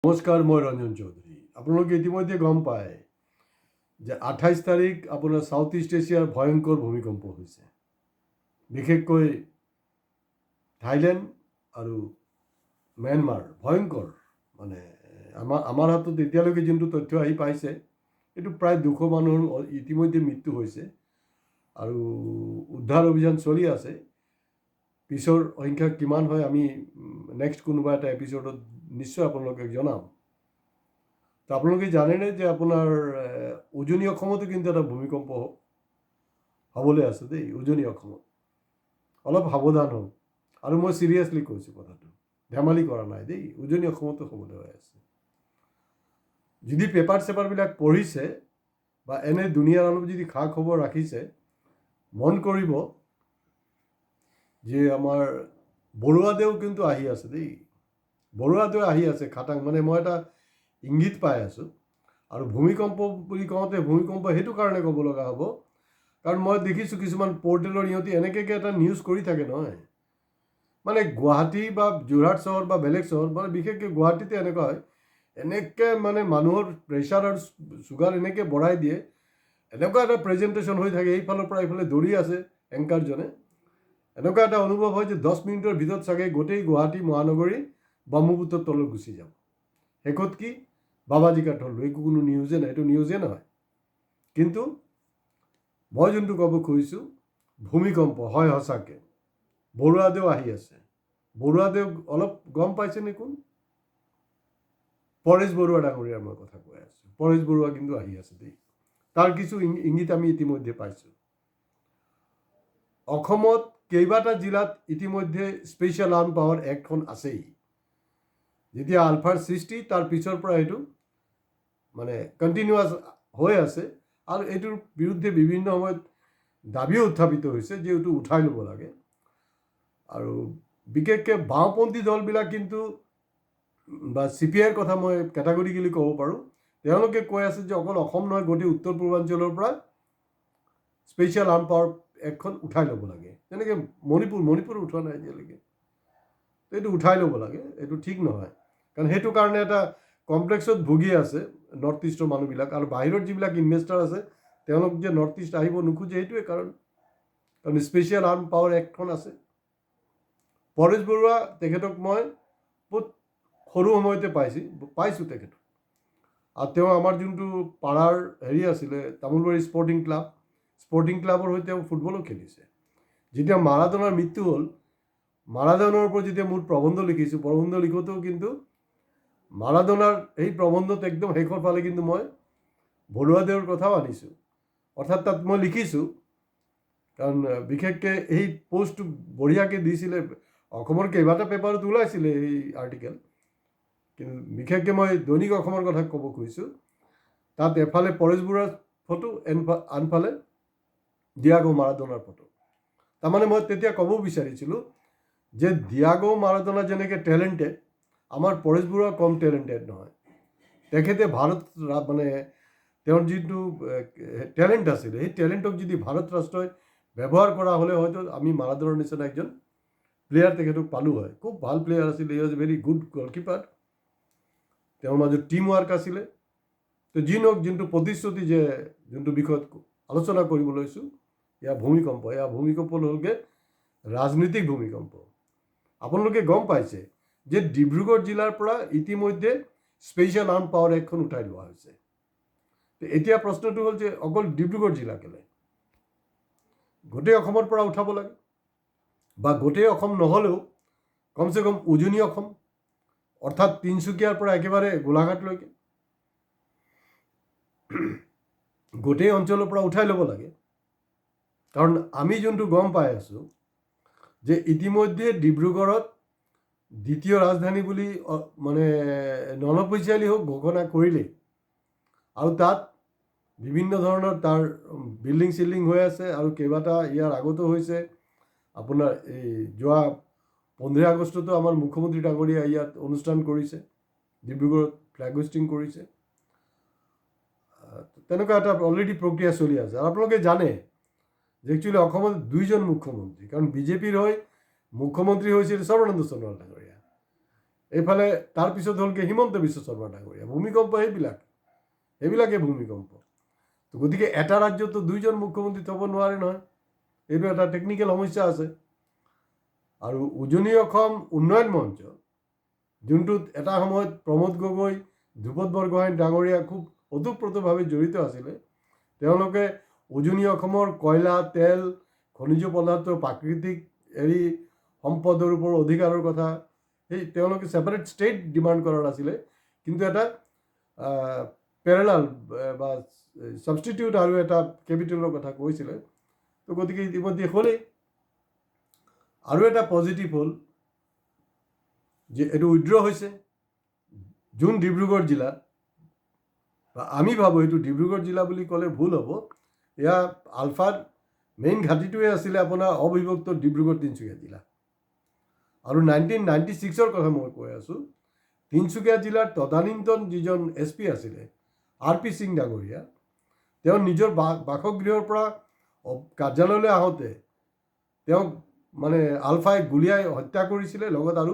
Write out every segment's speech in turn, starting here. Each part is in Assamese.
নমস্কাৰ, মই ৰঞ্জন চৌধুৰী। আপোনালোকে ইতিমধ্যে গম পায় যে 28 তাৰিখ আপোনাৰ সাউথ ইষ্ট এছিয়াৰ ভয়ংকৰ ভূমিকম্প হৈছে। বিশেষকৈ থাইলেণ্ড আৰু ম্যানমাৰ ভয়ংকৰ, মানে আমাৰ হাতত এতিয়ালৈকে যোনটো তথ্য আহি পাইছে এইটো প্ৰায় 200 মানুহৰ ইতিমধ্যে মৃত্যু হৈছে আৰু উদ্ধাৰ অভিযান চলি আছে। পিছৰ সংখ্যা কিমান হয় আমি নেক্সট কোনোবা এটা এপিছডত নিশ্চয় আপোনালোকে জনাম। তো আপোনালোকে জানেনে যে আপোনাৰ উজনি অসমতো কিন্তু এটা ভূমিকম্প হ'বলৈ আছে দেই। উজনি অসমত অলপ সাৱধান হওক, আৰু মই চিৰিয়াছলি কৈছোঁ কথাটো, ধেমালি কৰা নাই দেই। উজনি অসমতো হ'বলৈ হৈ আছে। যদি পেপাৰবিলাক পঢ়িছে বা এনে দুনিয়াৰ অলপ যদি খা খবৰ ৰাখিছে, মন কৰিব যে আমাৰ বৰুৱাদেউ কিন্তু আহি আছে দেই। বৰুৱাদেউ আহি আছে খাটাং, মানে মই এটা ইংগিত পাই আছোঁ। আৰু ভূমিকম্প বুলি কওঁতে ভূমিকম্প সেইটো কাৰণে ক'ব লগা হ'ব কাৰণ মই দেখিছোঁ কিছুমান পৰ্টেলৰ ইহঁতি এনেকৈ এটা নিউজ কৰি থাকে নহয়, মানে গুৱাহাটী বা যোৰহাট চহৰ বা বেলেগ চহৰ, মানে বিশেষকৈ গুৱাহাটীতে এনেকুৱা হয়, এনেকৈ মানে মানুহৰ প্ৰেছাৰ আৰু চুগাৰ এনেকৈ বঢ়াই দিয়ে, এনেকুৱা এটা প্ৰেজেণ্টেশ্যন হৈ থাকে, এইফালৰ পৰা এইফালে দৌৰি আছে এংকাৰজনে। এনেকুৱা এটা অনুভৱ হয় যে 10 মিনিটৰ ভিতৰত চাগে গোটেই গুৱাহাটী মহানগৰী ব্ৰহ্মপুত্ৰৰ তলত গুচি যাব। শেষত কি বাবাজী কাঠল, একো কোনো নিউজে নাই, এইটো নিউজে নহয়। কিন্তু মই যোনটো ক'ব খুজিছোঁ, ভূমিকম্প হয় সঁচাকৈ। বৰুৱাদেউ আহি আছে। বৰুৱাদেউ অলপ গম পাইছেনে কোন? পৰেশ বৰুৱা ডাঙৰীয়াৰ মই কথা কৈ আছোঁ। পৰেশ বৰুৱা কিন্তু আহি আছে দেই। তাৰ কিছু ইংগিত আমি ইতিমধ্যে পাইছোঁ। অসমত কেইবাটা জিলাত ইতিমধ্যে স্পেচিয়েল আৰ্ম পাৱাৰ এক্টখন আছেই। যেতিয়া আলফাৰ সৃষ্টি তাৰ পিছৰ পৰা এইটো মানে কণ্টিনিউৱাছ হৈ আছে, আৰু এইটোৰ বিৰুদ্ধে বিভিন্ন সময়ত দাবীও উত্থাপিত হৈছে যে এইটো উঠাই ল'ব লাগে। আৰু বিশেষকৈ বাওঁপন্থী দলবিলাক কিন্তু, বা CPIৰ কথা মই কেটাগৰিকেলি ক'ব পাৰোঁ, তেওঁলোকে কৈ আছে যে অকল অসম নহয়, গোটেই উত্তৰ পূৰ্বাঞ্চলৰ পৰা স্পেচিয়েল আৰ্ম পাৱাৰ এক্টখন উঠাই ল'ব লাগে। যেনেকৈ মণিপুৰ উঠোৱা নাই এতিয়ালৈকে, এইটো উঠাই ল'ব লাগে। এইটো ঠিক নহয়, কাৰণ সেইটো কাৰণে এটা কমপ্লেক্সত ভুগি আছে নৰ্থ ইষ্টৰ মানুহবিলাক, আৰু বাহিৰত যিবিলাক ইনভেষ্টাৰ আছে তেওঁলোক যে নৰ্থ ইষ্ট আহিব নোখোজে সেইটোৱে কাৰণ স্পেচিয়েল আৰ্ম পাৱাৰ এক্টখন আছে। পৰেশ বৰুৱা, তেখেতক মই বহুত সৰু সময়তে পাইছোঁ তেখেতক। আৰু তেওঁ আমাৰ যোনটো পাড়াৰ আছিলে তামোলবাৰী স্পৰ্টিং ক্লাবৰ হৈ তেওঁ ফুটবলো খেলিছে। যেতিয়া মাৰাডোনাৰ মৃত্যু হ'ল, মাৰাডোনাৰ ওপৰত যেতিয়া মোৰ প্ৰবন্ধ লিখিছোঁ, প্ৰবন্ধ লিখোঁতেও কিন্তু মাৰাডোনাৰ এই প্ৰবন্ধত একদম শেষৰ ফালে কিন্তু মই বৰুৱাদেউৰ কথাও আনিছোঁ। অৰ্থাৎ তাত মই লিখিছোঁ, কাৰণ বিশেষকৈ এই পোষ্টটো বঢ়িয়াকৈ দিছিলে, অসমৰ কেইবাটা পেপাৰত ওলাইছিলে এই আৰ্টিকেল, কিন্তু বিশেষকৈ মই দৈনিক অসমৰ কথা ক'ব খুজিছোঁ। তাত এফালে পৰেশ বৰুৱাৰ ফটো, আনফালে ডিয়াগো মাৰাডোনাৰ ফটো। তাৰমানে মই তেতিয়া ক'ব বিচাৰিছিলোঁ যে ডিয়াগো মাৰাডোনা যেনেকৈ টেলেণ্টেড, আমাৰ পৰেশ বৰুৱা কম টেলেণ্টেড নহয়। তেখেতে মানে তেওঁৰ যিটো টেলেণ্ট আছিলে, সেই টেলেণ্টক যদি ভাৰত ৰাষ্ট্ৰই ব্যৱহাৰ কৰা হ'লে হয়তো আমি মাৰাডোনাৰ নিচিনা একজন প্লেয়াৰ তেখেতক পালোঁ হয়। খুব ভাল প্লেয়াৰ আছিলে, he was a very good goalkeeper. তেওঁৰ মাজত টিম ৱাৰ্ক আছিলে। তো যি নহওক, যোনটো প্ৰতিশ্ৰুতি যে যোনটো বিষয়ত আলোচনা কৰিব লৈছোঁ, এয়া ভূমিকম্প হ'লগৈ ৰাজনৈতিক ভূমিকম্প। আপোনালোকে গম পাইছে যে ডিব্ৰুগড় জিলাৰ পৰা ইতিমধ্যে স্পেচিয়েল আৰ্ম পাৱাৰ এক্টখন উঠাই লোৱা হৈছে। এতিয়া প্ৰশ্নটো হ'ল যে অকল ডিব্ৰুগড় জিলা কেলৈ? গোটেই অসমৰ পৰা উঠাব লাগে, বা গোটেই অসম নহ'লেও কমচে কম উজনি অসম, অৰ্থাৎ তিনিচুকীয়াৰ পৰা একেবাৰে গোলাঘাটলৈকে গোটেই অঞ্চলৰ পৰা উঠাই ল'ব লাগে। কাৰণ আমি যোনটো গম পাই আছোঁ যে ইতিমধ্যে ডিব্ৰুগড়ত দ্বিতীয় ৰাজধানী বুলি মানে অনঅফিচিয়েলি হওক ঘোষণা কৰিলেই, আৰু তাত বিভিন্ন ধৰণৰ তাৰ বিল্ডিং হৈ আছে, আৰু কেইবাটা ইয়াৰ আগতো হৈছে। আপোনাৰ এই যোৱা 15 আগষ্টতো আমাৰ মুখ্যমন্ত্ৰী ডাঙৰীয়া ইয়াত অনুষ্ঠান কৰিছে, ডিব্ৰুগড়ত ফ্লেগ হোষ্টিং কৰিছে। তেনেকুৱা এটা অলৰেডি প্ৰক্ৰিয়া চলি আছে। আৰু আপোনালোকে জানে যে একচুৱেলি অসমত 2জন মুখ্যমন্ত্ৰী, কাৰণ বিজেপিৰ হৈ মুখ্যমন্ত্ৰী হৈছিল সৰ্বানন্দ সোণোৱাল ডাঙৰীয়া, এইফালে তাৰপিছত হ'লগৈ হিমন্ত বিশ্ব শৰ্মা ডাঙৰীয়া। ভূমিকম্প সেইবিলাকে ভূমিকম্প। তো গতিকে এটা ৰাজ্যতো দুইজন মুখ্যমন্ত্ৰী থ'ব নোৱাৰে নহয়, এইটো এটা টেকনিকেল সমস্যা আছে। আৰু উজনি অসম উন্নয়ন মঞ্চ, যোনটোত এটা সময়ত প্ৰমোদ গগৈ, ধ্ৰুপদ বৰগোহাঁই ডাঙৰীয়া খুব ওতঃপ্ৰোতভাৱে জড়িত আছিলে, তেওঁলোকে উজনি অসমৰ কয়লা, তেল, খনিজ পদাৰ্থ, প্ৰাকৃতিক সম্পদৰ ওপৰত অধিকাৰৰ কথা তেওঁলোকে ছেপাৰেট ষ্টেট ডিমাণ্ড কৰা নাছিলে, কিন্তু এটা পেৰেলাল বা ছাবষ্টিটিউট আৰু এটা কেপিটেলৰ কথা কৈছিলে। তো গতিকে ইতিমধ্যে হ'লেই। আৰু এটা পজিটিভ হ'ল যে এইটো উইড্ৰ হৈছে। যোন ডিব্ৰুগড় জিলাত, আমি ভাবোঁ এইটো ডিব্ৰুগড় জিলা বুলি ক'লে ভুল হ'ব, এয়া আলফাৰ মেইন ঘাটিটোৱে আছিলে আপোনাৰ অবিভক্ত ডিব্ৰুগড় তিনিচুকীয়া জিলা। আৰু 1996 কথা মই কৈ আছোঁ, তিনিচুকীয়া জিলাৰ তদানীন্তন যিজন SP আছিলে RP সিং ডাঙৰীয়া, তেওঁ নিজৰ বাসগৃহৰ পৰা কাৰ্যালয়লৈ আহোঁতে তেওঁক মানে আলফাই গুলীয়াই হত্যা কৰিছিলে, লগত আৰু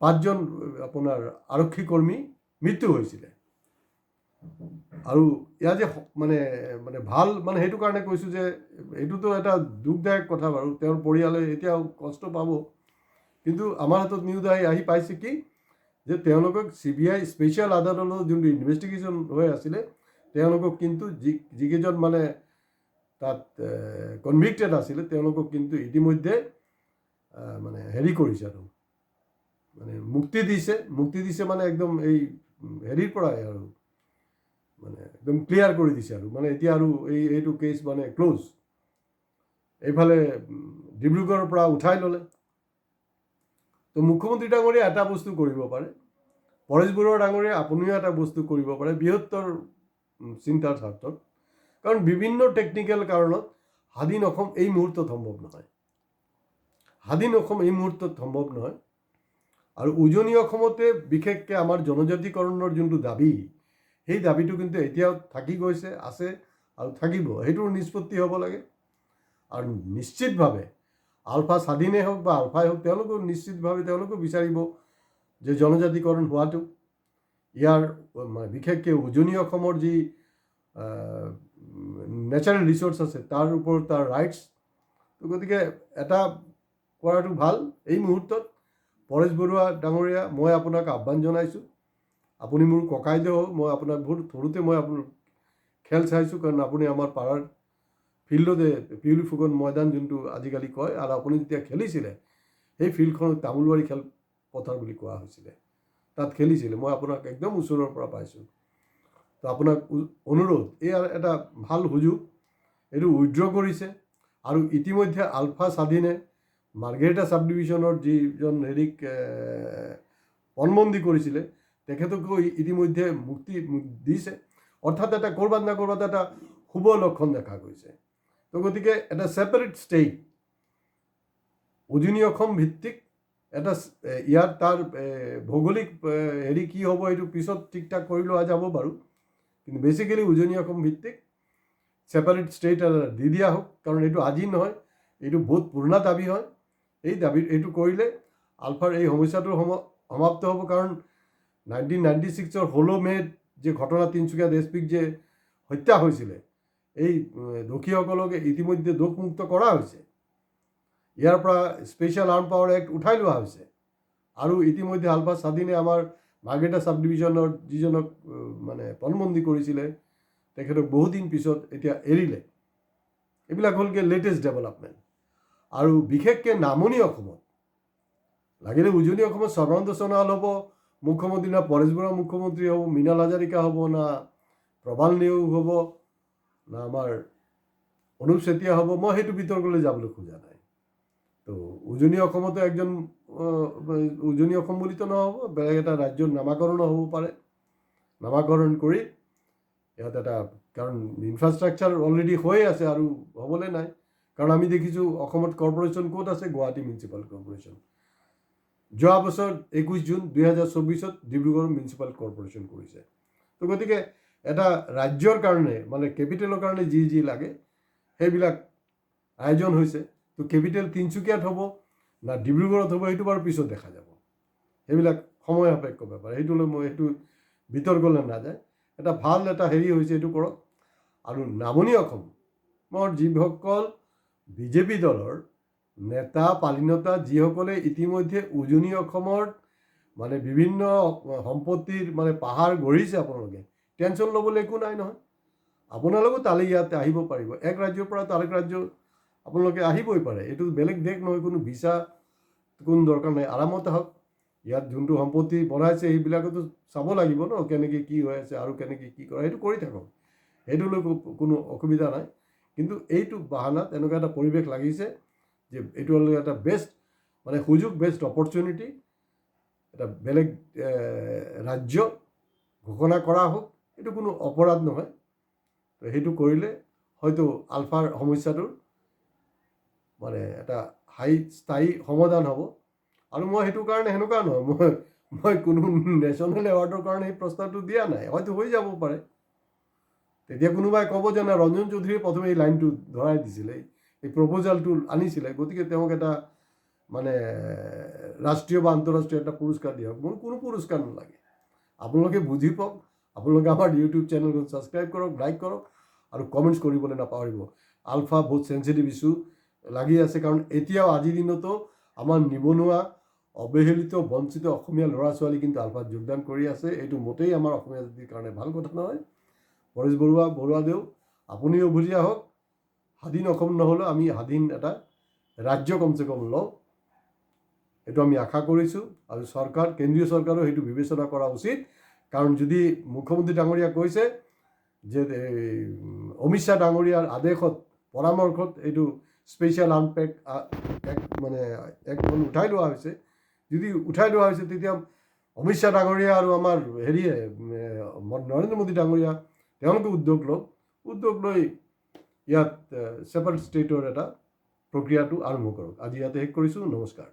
5জন আপোনাৰ আৰক্ষী কৰ্মী মৃত্যু হৈছিলে। আৰু ইয়াৰ যে মানে ভাল সেইটো কাৰণে কৈছোঁ যে এইটোতো এটা দুখদায়ক কথা বাৰু, তেওঁৰ পৰিয়ালে এতিয়াও কষ্ট পাব। কিন্তু আমাৰ হাতত নিউজ আহি পাইছে কি যে তেওঁলোকক CBI স্পেচিয়েল আদালতৰ যোনটো ইনভেষ্টিগেশ্যন হৈ আছিলে, তেওঁলোকক কিন্তু যিকেইজন তাত কনভিক্টেড আছিলে, তেওঁলোকক কিন্তু ইতিমধ্যে কৰিছে আৰু মুক্তি দিছে একদম এই পৰাই আৰু একদম ক্লিয়াৰ কৰি দিছে আৰু এতিয়া আৰু এইটো কেছ ক্ল'জ। এইফালে ডিব্ৰুগড়ৰ পৰা উঠাই ল'লে। তো মুখ্যমন্ত্ৰী ডাঙৰীয়া এটা বস্তু কৰিব পাৰে, পৰেশ বৰুৱা ডাঙৰীয়া আপুনিও এটা বস্তু কৰিব পাৰে বৃহত্তৰ চিন্তাৰ স্বাৰ্থত, কাৰণ বিভিন্ন টেকনিকেল কাৰণত স্বাধীন অসম এই মুহূৰ্তত সম্ভৱ নহয়। আৰু উজনি অসমতে বিশেষকৈ আমাৰ জনজাতিকৰণৰ যোনটো দাবী, সেই দাবীটো কিন্তু এতিয়াও থাকি গৈছে, আছে আৰু থাকিব। সেইটোৰ নিষ্পত্তি হ'ব লাগে। আৰু নিশ্চিতভাৱে আলফা স্বাধীনেই হওক বা আলফাই হওক, তেওঁলোকেও নিশ্চিতভাৱে বিচাৰিব যে জনজাতিকৰণ হোৱাটো, ইয়াৰ বিশেষকৈ উজনি অসমৰ যি নেচাৰেল ৰিচোৰ্চ আছে তাৰ ওপৰত তাৰ ৰাইটছ। তো গতিকে এটা কৰাটো ভাল এই মুহূৰ্তত। পৰেশ বৰুৱা ডাঙৰীয়া, মই আপোনাক আহ্বান জনাইছোঁ, আপুনি মোৰ ককাইদেউ হওক, মই আপোনাক বহুত সৰুতে মই আপোনাৰ খেল চাইছোঁ, কাৰণ আপুনি আমাৰ পাৰাৰ ফিল্ডতে পিউলি ফুকন ময়দান যোনটো আজিকালি কয়, আৰু আপুনি যেতিয়া খেলিছিলে সেই ফিল্ডখনক তামোলবাৰী খেল পথাৰ বুলি কোৱা হৈছিলে, তাত খেলিছিলে। মই আপোনাক একদম ওচৰৰ পৰা পাইছোঁ। তো আপোনাক অনুৰোধ, এই এটা ভাল সুযোগ, এইটো উইড্ৰ কৰিছে। আৰু ইতিমধ্যে আলফা স্বাধীনে মাৰ্ঘেৰিটা ছাব ডিভিশ্যনৰ যিজন পণবন্দী কৰিছিলে, তেখেতকো ইতিমধ্যে মুক্তি দিছে। অৰ্থাৎ এটা ক'ৰবাত না ক'ৰবাত এটা শুভ লক্ষণ দেখা গৈছে। তো গতিকে এটা ছেপাৰেট ষ্টেট, উজনি অসম ভিত্তিক এটা, ইয়াত তাৰ ভৌগোলিক কি হ'ব এইটো পিছত ঠিক ঠাক কৰি লোৱা যাব বাৰু, কিন্তু বেচিকেলি উজনি অসম ভিত্তিক ছেপাৰেট ষ্টেট এটা দি দিয়া হোক। কাৰণ এইটো আজি নহয়, এইটো বহুত পুৰণা দাবী হয়। এইটো কৰিলে আলফাৰ এই সমস্যাটোৰ সমাপ্ত হ'ব। কাৰণ 1996 16 মে'ত যে ঘটনা, তিনিচুকীয়াত SPক যে হত্যা হৈছিলে, এই দোষীসকলক ইতিমধ্যে দোষমুক্ত কৰা হৈছে। ইয়াৰ পৰা স্পেচিয়েল আৰ্ম পাৱাৰ এক্ট উঠাই লোৱা হৈছে। আৰু ইতিমধ্যে আলফা স্বাধীনে আমাৰ মাৰ্ঘেৰিটা ছাব ডিভিশ্যনৰ যিজনক পণবন্দী কৰিছিলে, তেখেতক বহুদিন পিছত এতিয়া এৰিলে। এইবিলাক হ'লগৈ লেটেষ্ট ডেভেলপমেণ্ট। আৰু বিশেষকৈ নামনি অসমত লাগিলে উজনি অসমত সৰ্বানন্দ সোণোৱাল হ'ব মুখ্যমন্ত্ৰী, না পৰেশ বৰুৱা মুখ্যমন্ত্ৰী হ'ব, মৃণাল হাজৰিকা হ'ব, না প্ৰবাল নেওগ হ'ব, না আমাৰ অনুপ চেতিয়া হ'ব, মই সেইটো বিতৰ্কলৈ যাবলৈ খোজা নাই। তো উজনি অসমতো একজন উজনি অসম বুলিতো নহ'ব, বেলেগ এটা ৰাজ্যৰ নামাকৰণো হ'ব পাৰে। নামাকৰণ কৰি ইয়াত এটা, কাৰণ ইনফ্ৰাষ্ট্ৰাকচাৰ অলৰেডি হৈ আছে আৰু হ'বলৈ নাই। কাৰণ আমি দেখিছোঁ অসমত কৰ্পৰেশ্যন ক'ত আছে? Guwahati municipal corporation. যোৱা বছৰ 21 জুন 2024 ডিব্ৰুগড় মিউনিচিপাল কৰ্পৰেশ্যন কৰিছে। তো গতিকে এটা ৰাজ্যৰ কাৰণে কেপিটেলৰ কাৰণে যি লাগে সেইবিলাক আয়োজন হৈছে। তো কেপিটেল তিনিচুকীয়াত হ'ব না ডিব্ৰুগড়ত হ'ব, সেইটো বাৰু পিছত দেখা যাব। সেইবিলাক সময় সাপেক্ষ বেপাৰ, সেইটোলৈ মই সেইটো বিতৰ্কলৈ নাযায়। এটা ভাল এটা হেৰি হৈছে, এইটো কৰক। আৰু নামনি অসমৰ যিসকল বিজেপি দলৰ নেতা পালিনতা, যিসকলে ইতিমধ্যে উজনি অসমৰ মানে বিভিন্ন সম্পত্তিৰ মানে পাহাৰ গঢ়িছে, আপোনালোকে টেনশ্যন ল'বলৈ একো নাই নহয়। আপোনালোকো তালৈ ইয়াতে আহিব পাৰিব। এক ৰাজ্যৰ পৰা আৰেক ৰাজ্য আপোনালোকে আহিবই পাৰে। এইটো বেলেগ দেশ নহয়, কোনো ভিছা কোনো দৰকাৰ নাই, আৰামত আহক। ইয়াত যোনটো সম্পত্তি বনাইছে সেইবিলাকতো চাব লাগিব ন, কেনেকৈ কি হৈ আছে আৰু কেনেকৈ কি কৰে, সেইটো কৰি থাকক, সেইটোলৈ কোনো অসুবিধা নাই। কিন্তু এইটো বাহানাত এনেকুৱা এটা পৰিৱেশ লাগিছে যে এইটো হ'লে এটা বেষ্ট মানে সুযোগ, বেষ্ট অপৰচুনিটি, এটা বেলেগ ৰাজ্য ঘোষণা কৰা হোক, এইটো কোনো অপৰাধ নহয়। তো সেইটো কৰিলে হয়তো আলফাৰ সমস্যাটোৰ মানে এটা স্থায়ী সমাধান হ'ব। আৰু মই সেইটো কাৰণে সেনেকুৱা নহয়, মই কোনো নেশ্যনেল এৱাৰ্ডৰ কাৰণে এই প্ৰস্তাৱটো দিয়া নাই, হয়তো হৈ যাব পাৰে। তেতিয়া কোনোবাই ক'ব যে না, ৰঞ্জন চৌধুৰীয়ে প্ৰথমে এই লাইনটো ধৰাই দিছিলে, এই প্ৰপ'জালটো আনিছিলে, গতিকে তেওঁক এটা মানে ৰাষ্ট্ৰীয় বা আন্তঃৰাষ্ট্ৰীয় এটা পুৰস্কাৰ দিয়ক। মোৰ কোনো পুৰস্কাৰ নালাগে, আপোনালোকে বুজি পাওক। আপোনালোকে আমাৰ ইউটিউব চেনেলখন ছাবস্ক্ৰাইব কৰক, লাইক কৰক আৰু কমেণ্টছ কৰিবলৈ নাপাহৰিব। আলফা বহুত চেঞ্চিটিভ ইছ্যু লাগি আছে, কাৰণ এতিয়াও আজিৰ দিনতো আমাৰ নিবনুৱা, অৱহেলিত, বঞ্চিত অসমীয়া ল'ৰা ছোৱালী কিন্তু আলফাত যোগদান কৰি আছে। এইটো মোটেই আমাৰ অসমীয়া জাতিৰ কাৰণে ভাল কথা নহয়। পৰেশ বৰুৱাদেউ, আপুনিও বুজি আহক। স্বাধীন অসম নহ'লেও আমি স্বাধীন এটা ৰাজ্য কমচে কম লওঁ, এইটো আমি আশা কৰিছোঁ। আৰু চৰকাৰ, কেন্দ্ৰীয় চৰকাৰেও সেইটো বিবেচনা কৰা উচিত। কাৰণ যদি মুখ্যমন্ত্ৰী ডাঙৰীয়া কৈছে যে অমিত শ্বাহ ডাঙৰীয়াৰ আদেশত, পৰামৰ্শত এইটো স্পেচিয়েল আৰ্ম মানে এক্টখন উঠাই লোৱা হৈছে, যদি উঠাই লোৱা হৈছে, তেতিয়া অমিত শ্বাহ ডাঙৰীয়া আৰু আমাৰ নৰেন্দ্ৰ মোদী ডাঙৰীয়া তেওঁলোকে উদ্যোগ লৈ ইয়াত ছেপাৰেট ষ্টেটৰ এটা প্ৰক্ৰিয়াটো আৰম্ভ কৰক। আজি ইয়াতে শেষ কৰিছোঁ। নমস্কাৰ।